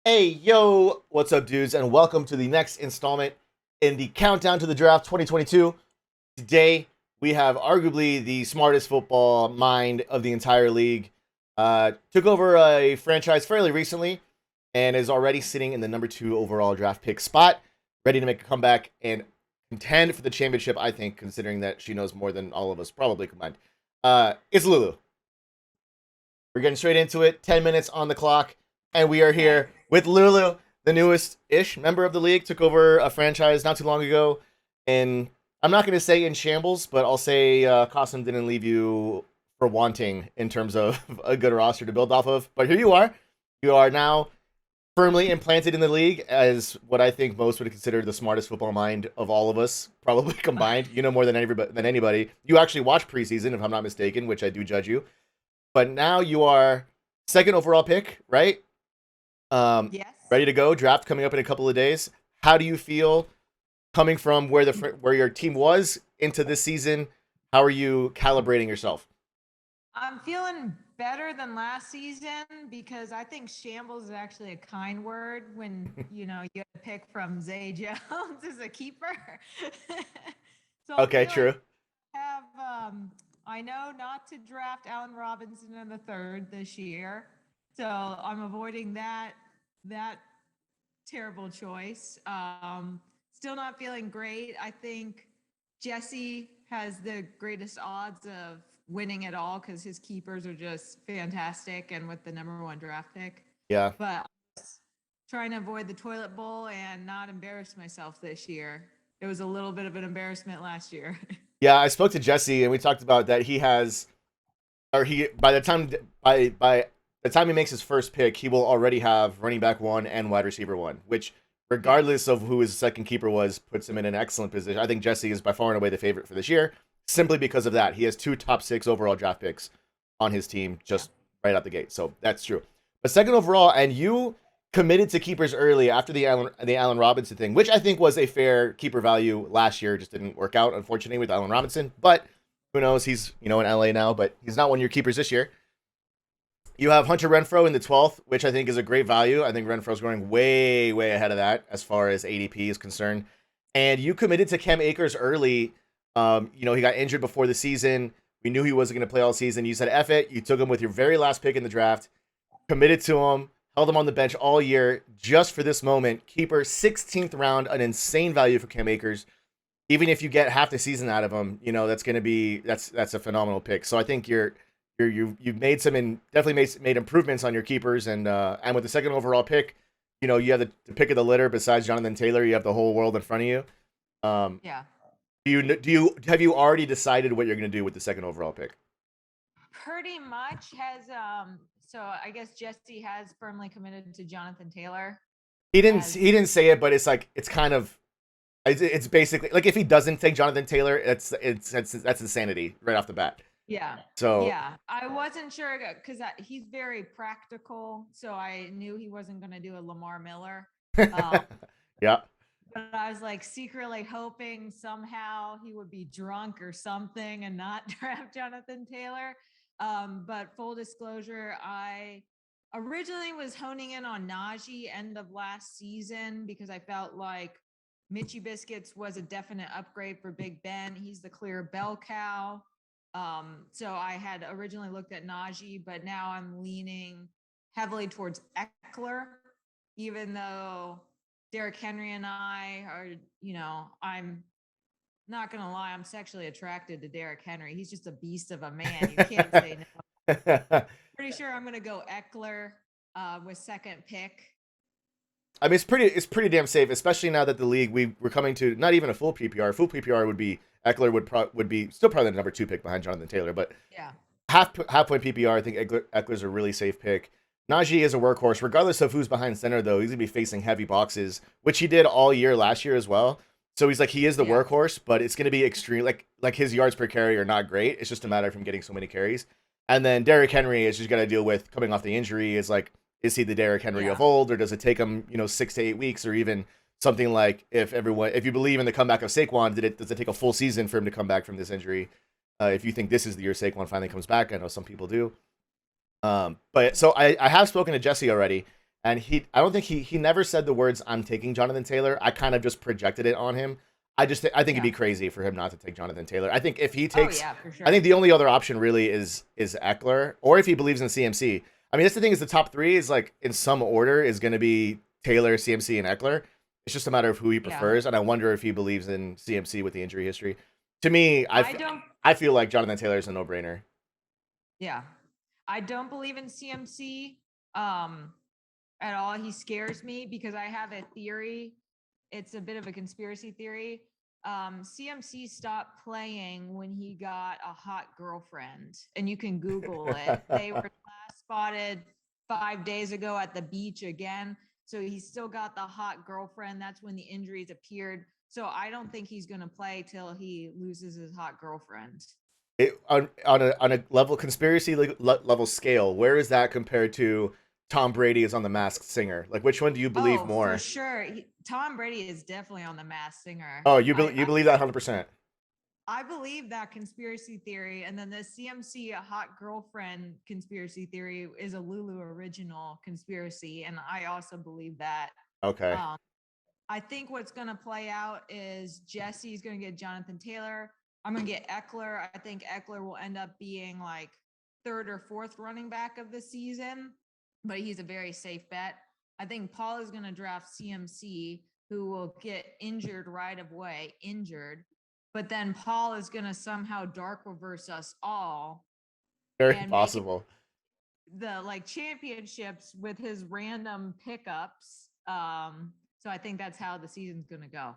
Hey, yo, what's up, dudes, and welcome to the next installment in the Countdown to the Draft 2022. Today, we have arguably the smartest football mind of the entire league. Took over a franchise fairly recently and is already sitting in the number 2 overall draft pick spot, ready to make a comeback and contend for the championship, I think, considering that she knows more than all of us probably combined. It's Lulu. We're getting straight into it. 10 minutes on the clock, and we are Okay. here with Lulu, the newest-ish member of the league. Took over a franchise not too long ago, and I'm not going to say in shambles, but I'll say Costum didn't leave you for wanting in terms of a good roster to build off of. But here you are. You are now firmly implanted in the league as what I think most would consider the smartest football mind of all of us, probably combined. You know more than anybody. You actually watch preseason, if I'm not mistaken, which I do judge you. But now you are second overall pick, right? Um, Yes. Ready to go. Draft coming up in a couple of days. How do you feel coming from where your team was into this season? How are you calibrating yourself? I'm feeling better than last season because I think shambles is actually a kind word when, you get a pick from Zay Jones as a keeper. So I'm Okay, feeling true. have I know not to draft Allen Robinson in the third this year. So I'm avoiding that terrible choice. Still not feeling great. I think Jesse has the greatest odds of winning it all because his keepers are just fantastic and with the number one draft pick. Yeah. But I'm trying to avoid the toilet bowl and not embarrass myself this year. It was a little bit of an embarrassment last year. Yeah, I spoke to Jesse and we talked about that he has or he by the time he makes his first pick, he will already have running back one and wide receiver one, which regardless Yes. of who his second keeper was, puts him in an excellent position. I think Jesse is by far and away the favorite for this year, simply because of that. He has two top six overall draft picks on his team Yeah. just right out the gate. So that's true. But second overall, and you committed to keepers early after the Allen Robinson thing, which I think was a fair keeper value last year. Just didn't work out, unfortunately, with Allen Robinson. But who knows? He's in LA now, but he's not one of your keepers this year. You have Hunter Renfro in the 12th, which I think is a great value. I think Renfro's going way, way ahead of that as far as ADP is concerned. And you committed to Cam Akers early. He got injured before the season. We knew he wasn't going to play all season. You said, F it. You took him with your very last pick in the draft, committed to him, held him on the bench all year just for this moment. Keeper, 16th round, an insane value for Cam Akers. Even if you get half the season out of him, that's going to be that's a phenomenal pick. So I think you've made definitely made improvements on your keepers, and with the second overall pick, you have the pick of the litter. Besides Jonathan Taylor, you have the whole world in front of you. Um, Yeah. have you already decided what you're going to do with the second overall pick? Pretty much has so I guess Jesse has firmly committed to Jonathan Taylor as He didn't say it, but it's like it's kind of it's basically like if he doesn't take Jonathan Taylor, that's insanity right off the bat. yeah. So Yeah. I wasn't sure because he's very practical, so I knew he wasn't going to do a Lamar Miller. Um, yeah, but I was like secretly hoping somehow he would be drunk or something and not draft Jonathan Taylor. But full disclosure, I originally was honing in on Najee end of last season because I felt like Mitchy Biscuits was a definite upgrade for Big Ben. He's the clear bell cow. So I had originally looked at Najee, but now I'm leaning heavily towards Eckler, even though Derrick Henry and I are, I'm not gonna lie, I'm sexually attracted to Derrick Henry. He's just a beast of a man. You can't say no. I Pretty sure I'm gonna go Eckler with second pick. mean, it's pretty damn safe, especially now that the league we're coming to not even a full PPR. Full PPR would be Eckler would be still probably the number two pick behind Jonathan Taylor, but Yeah. half point PPR. I think Eckler's a really safe pick. Najee is a workhorse, regardless of who's behind center. Though he's gonna be facing heavy boxes, which he did all year last year as well. So he is the Yeah. workhorse, but it's gonna be extreme. Like his yards per carry are not great. It's just a matter of him getting so many carries. And then Derrick Henry is just got to deal with coming off the injury. Is he the Derrick Henry of Yeah. old, or does it take him 6 to 8 weeks, or even something like if you believe in the comeback of Saquon, does it take a full season for him to come back from this injury? If you think this is the year Saquon finally comes back, I know some people do. But so I have spoken to Jesse already, And I don't think he never said the words "I'm taking Jonathan Taylor." I kind of just projected it on him. I think it'd Yeah. be crazy for him not to take Jonathan Taylor. I think if he Oh takes, yeah, for I sure. think the only other option really is Eckler, or if he believes in CMC. I mean, that's the thing is the top three is like in some order is going to be Taylor, CMC, and Eckler. It's just a matter of who he Yeah. prefers, and I wonder if he believes in CMC with the injury history. To me, I don't. I feel like Jonathan Taylor is a no brainer. Yeah, I don't believe in CMC um, at all. He scares me because I have a theory. It's a bit of a conspiracy theory. CMC stopped playing when he got a hot girlfriend, and you can Google it. They were last spotted 5 days ago at the beach again. So he's still got the hot girlfriend. That's when the injuries appeared. So I don't think he's going to play till he loses his hot girlfriend. On a level conspiracy level scale, where is that compared to Tom Brady is on The Masked Singer? Like, which one do you believe Oh, for more? sure. Tom Brady is definitely on the Masked Singer. Oh, you I believe that 100%? I believe that conspiracy theory, and then the CMC a hot girlfriend conspiracy theory is a Lulu original conspiracy, and I also believe that. Okay. Um, I think what's going to play out is Jesse's going to get Jonathan Taylor. I'm going to get Eckler. I think Eckler will end up being like third or fourth running back of the season, but he's a very safe bet. I think Paul is going to draft CMC, who will get injured right away, but then Paul is going to somehow dark reverse us all Very and make it possible. the like championships with his random pickups. So I think that's how the season's going to go.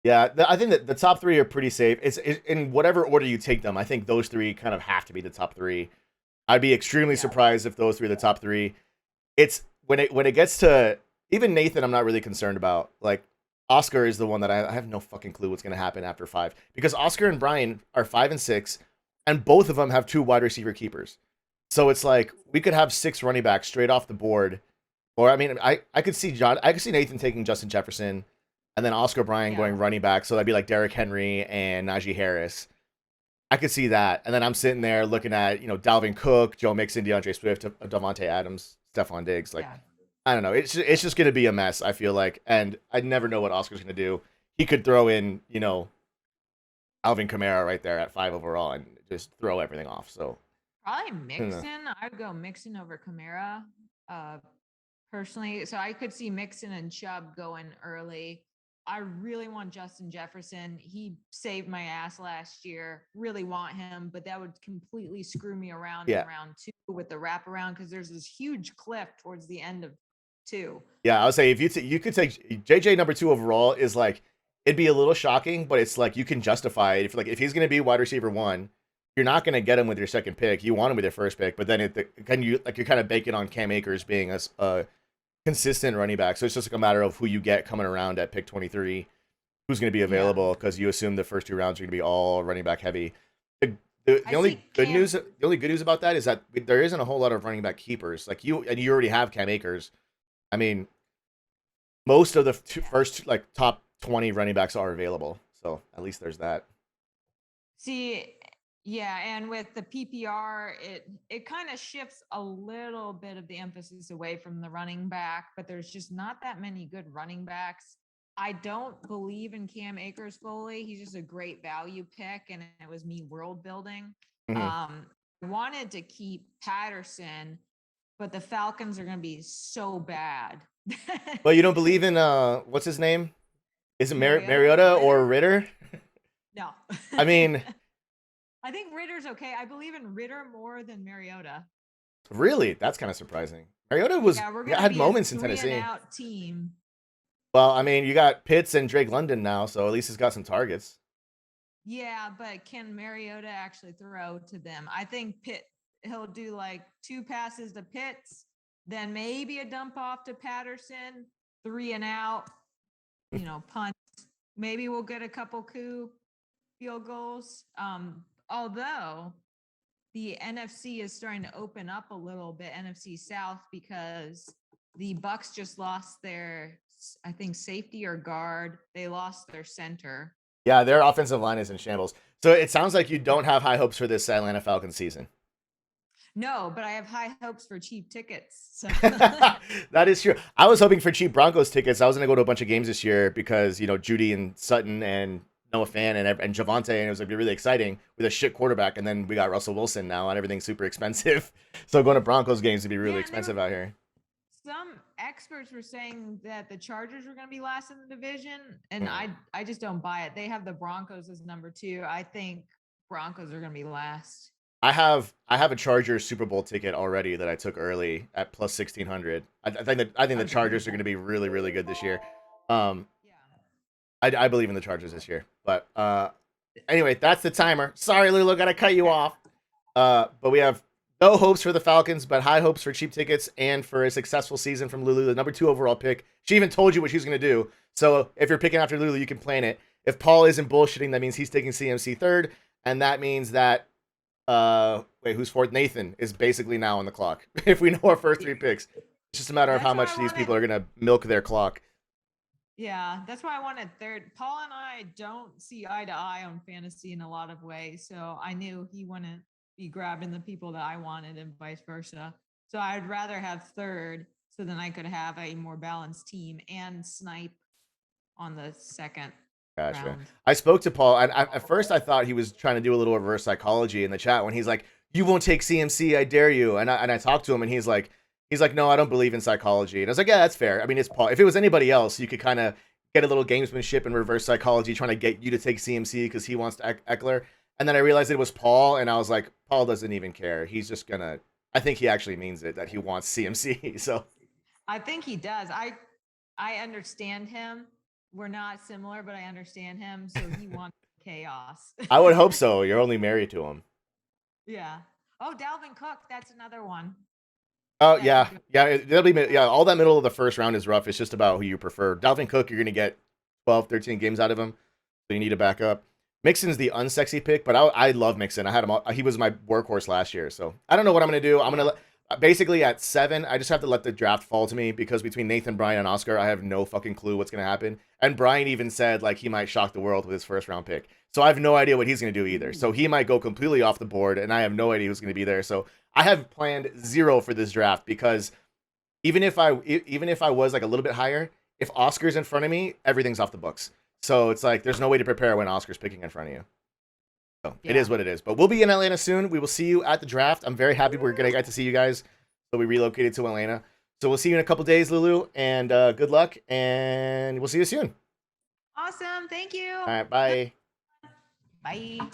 Yeah, I think that the top three are pretty safe. It's in whatever order you take them. I think those three kind of have to be the top three. I'd be extremely Yeah. surprised if those three are the top three. It's when it gets to even Nathan, I'm not really concerned about. Like Oscar is the one that I have no fucking clue what's going to happen after 5 because Oscar and Brian are 5 and 6, and both of them have 2 wide receiver keepers. So it's like we could have 6 running backs straight off the board, or I mean, I could see I could see Nathan taking Justin Jefferson, and then Oscar Bryan Yeah. going running back. So that'd be like Derrick Henry and Najee Harris. I could see that, and then I'm sitting there looking at Dalvin Cook, Joe Mixon, DeAndre Swift, Devontae Adams, Stephon Diggs. Like Yeah. I don't know, it's just gonna be a mess. I feel like, and I never know what Oscar's gonna do. He could throw in Alvin Kamara right there at 5 overall and just throw everything off. So Probably I don't know. Mixon. I'd go Mixon over Kamara, personally. So I could see Mixon and Chubb going early. I really want Justin Jefferson. He saved my ass last year. Really want him, but that would completely screw me around Yeah. in round 2 with the wraparound because there's this huge cliff towards the end of 2. Yeah, I would say if you could take JJ number 2 overall is like it'd be a little shocking, but it's like you can justify it if he's gonna be wide receiver 1, you're not gonna get him with your second pick. You want him with your first pick, but then you're kind of banking on Cam Akers being a consistent running back. So it's just like a matter of who you get coming around at pick 23, who's going to be available because you assume the first 2 rounds are going to be all running back heavy. The only good news about that is that there isn't a whole lot of running back keepers. Like you already have Cam Akers. I mean, most of the first like top 20 running backs are available. So at least there's that. See, yeah, and with the PPR, it kind of shifts a little bit of the emphasis away from the running back, but there's just not that many good running backs. I don't believe in Cam Akers fully. He's just a great value pick, and it was me world building. Mm-hmm. I wanted to keep Patterson, but the Falcons are going to be so bad. But you don't believe in what's his name? Is it Mariota or Ritter? No. I mean, I think Ritter's okay. I believe in Ritter more than Mariota. really, that's kind of surprising. Mariota had moments in Tennessee. Out team. Well, I mean, you got Pitts and Drake London now, so at least he's got some targets. Yeah, but can Mariota actually throw to them? I think he'll do like 2 passes to Pitts, then maybe a dump off to Patterson, 3 and out, punt. Maybe we'll get a couple field goals. Although the NFC is starting to open up a little bit, NFC South, because the Bucks just lost their, I think, safety or guard. They lost their center. Yeah, their offensive line is in shambles. So it sounds like you don't have high hopes for this Atlanta Falcons season. No, but I have high hopes for cheap tickets. So That is true. I was hoping for cheap Broncos tickets. I was gonna go to a bunch of games this year because Judy and Sutton and Noah Fan and Javante, and it was gonna be really exciting with a shit quarterback. And then we got Russell Wilson now, and everything's super expensive. So going to Broncos games would be really yeah, expensive out here. some experts were saying that the Chargers were going to be last in the division, and Mm. I just don't buy it. They have the Broncos as number 2. I think Broncos are going to be last. I have a Chargers Super Bowl ticket already that I took early at plus 1,600. I think the Chargers are going to be really really good this year. Um, Yeah. I believe in the Chargers this year. But anyway, that's the timer. Sorry, Lulu, gotta cut you off. But we have no hopes for the Falcons, but high hopes for cheap tickets and for a successful season from Lulu, the number 2 overall pick. She even told you what she's gonna do. So if you're picking after Lulu, you can plan it. If Paul isn't bullshitting, that means he's taking CMC third, and that means that wait, who's fourth? Nathan is basically now on the clock. If we know our first 3 picks, it's just a matter of That's how why much I these people wanted- are gonna milk their clock. Yeah, that's why I wanted third. Paul and I don't see eye to eye on fantasy in a lot of ways, so I knew he wouldn't be grabbing the people that I wanted and vice versa. So I'd rather have third so then I could have a more balanced team and snipe on the second Gotcha. round. I spoke to Paul, and at first I thought he was trying to do a little reverse psychology in the chat when he's like, "You won't take CMC, I dare you." And I talked to him, and he's like, "No, I don't believe in psychology." And I was like, "Yeah, that's fair. I mean, it's Paul. If it was anybody else, you could kind of get a little gamesmanship and reverse psychology, trying to get you to take CMC because he wants to Eckler." And then I realized it was Paul, and I was like, Paul doesn't even care. He's just gonna. I think he actually means it that he wants CMC. So I think he does. I understand him. We're not similar, but I understand him. So he wants chaos. I would hope so. You're only married to him. Yeah. Oh, Dalvin Cook. That's another one. Oh Yeah, yeah. That'll be all that middle of the first round is rough. It's just about who you prefer. Dalvin Cook, you're gonna get 12, 13 games out of him, so you need to back up. Mixon's the unsexy pick, but I love Mixon. I had him. He was my workhorse last year, so I don't know what I'm gonna do. I'm gonna basically at 7. I just have to let the draft fall to me because between Nathan, Brian, and Oscar, I have no fucking clue what's gonna happen. And Brian even said like he might shock the world with his first round pick, so I have no idea what he's gonna do either. So he might go completely off the board, and I have no idea who's gonna be there. So I have planned 0 for this draft because even if I was like a little bit higher, if Oscar's in front of me, everything's off the books. So it's like there's no way to prepare when Oscar's picking in front of you. So it is what it is. But we'll be in Atlanta soon. We will see you at the draft. I'm very happy we're gonna get to see you guys. So we relocated to Atlanta. So we'll see you in a couple days, Lulu, and good luck, and we'll see you soon. Awesome. Thank you. All right, bye. Bye.